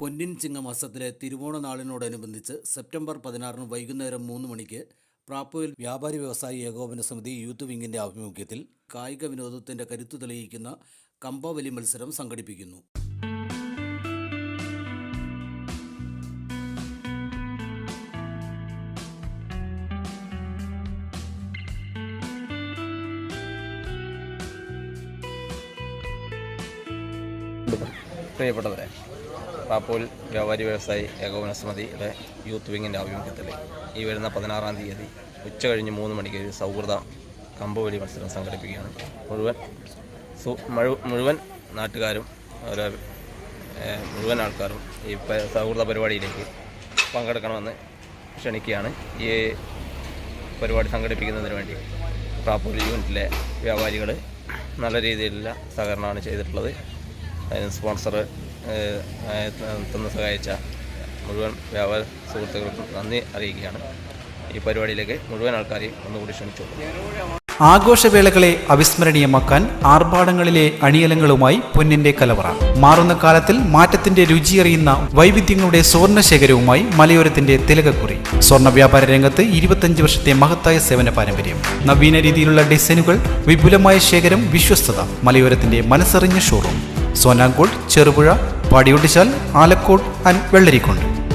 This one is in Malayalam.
പൊന്നിൻ ചിങ്ങമാസത്തിലെ തിരുവോണ നാളിനോടനുബന്ധിച്ച് സെപ്റ്റംബർ 16 വൈകുന്നേരം 3 മണിക്ക് പ്രാപ്പോയിൽ വ്യാപാരി വ്യവസായി ഏകോപന സമിതി യൂത്ത് വിങ്ങിന്റെ ആഭിമുഖ്യത്തിൽ കായിക വിനോദത്തിന്റെ കരുത്തു തെളിയിക്കുന്ന കമ്പവലി മത്സരം സംഘടിപ്പിക്കുന്നു. പ്രിയപ്പെട്ടവരെ, പ്രാപ്പോയിൽ വ്യാപാരി വ്യവസായി ഏകോപന സമിതിയുടെ യൂത്ത് വിങ്ങിൻ്റെ ആഭിമുഖ്യത്തിൽ ഈ വരുന്ന 16-ാം തീയതി ഉച്ച കഴിഞ്ഞ് 3 മണിക്ക് ഒരു സൗഹൃദ കമ്പവലി മത്സരം സംഘടിപ്പിക്കുകയാണ്. മുഴുവൻ നാട്ടുകാരും മുഴുവൻ ആൾക്കാരും ഈ സൗഹൃദ പരിപാടിയിലേക്ക് പങ്കെടുക്കണമെന്ന് ക്ഷണിക്കുകയാണ്. ഈ പരിപാടി സംഘടിപ്പിക്കുന്നതിന് വേണ്ടി പ്രാപ്പോയിൽ യൂണിറ്റിലെ വ്യാപാരികൾ നല്ല രീതിയിലുള്ള സഹകരണമാണ് ചെയ്തിട്ടുള്ളത്. അതിന് സ്പോൺസർ തന്ന് സഹായിച്ച മുഴുവൻ വ്യാപാര സുഹൃത്തുക്കൾക്കും നന്ദി അറിയിക്കുകയാണ്. ഈ പരിപാടിയിലേക്ക് മുഴുവൻ ആൾക്കാരെയും ഒന്നുകൂടി ക്ഷണിച്ചു. ആഘോഷവേളകളെ അവിസ്മരണീയമാക്കാൻ ആർഭാടങ്ങളിലെ അണിയലങ്ങളുമായി പൊന്നിന്റെ കലവറ. മാറുന്ന കാലത്തിൽ മാറ്റത്തിന്റെ രുചിയറിയുന്ന വൈവിധ്യങ്ങളുടെ സ്വർണ്ണശേഖരവുമായി മലയോരത്തിന്റെ തിലകക്കുറി. സ്വർണ്ണ വ്യാപാര രംഗത്ത് 25 വർഷത്തെ മഹത്തായ സേവന പാരമ്പര്യം, നവീന രീതിയിലുള്ള ഡിസൈനുകൾ, വിപുലമായ ശേഖരം, വിശ്വസ്തത. മലയോരത്തിന്റെ മനസ്സറിഞ്ഞ ഷോറൂം സോനാങ്കോട്, ചെറുപുഴ, പാടിയൊട്ടിച്ചാൽ, ആലക്കോട് ആൻഡ് വെള്ളരിക്കുണ്ട്.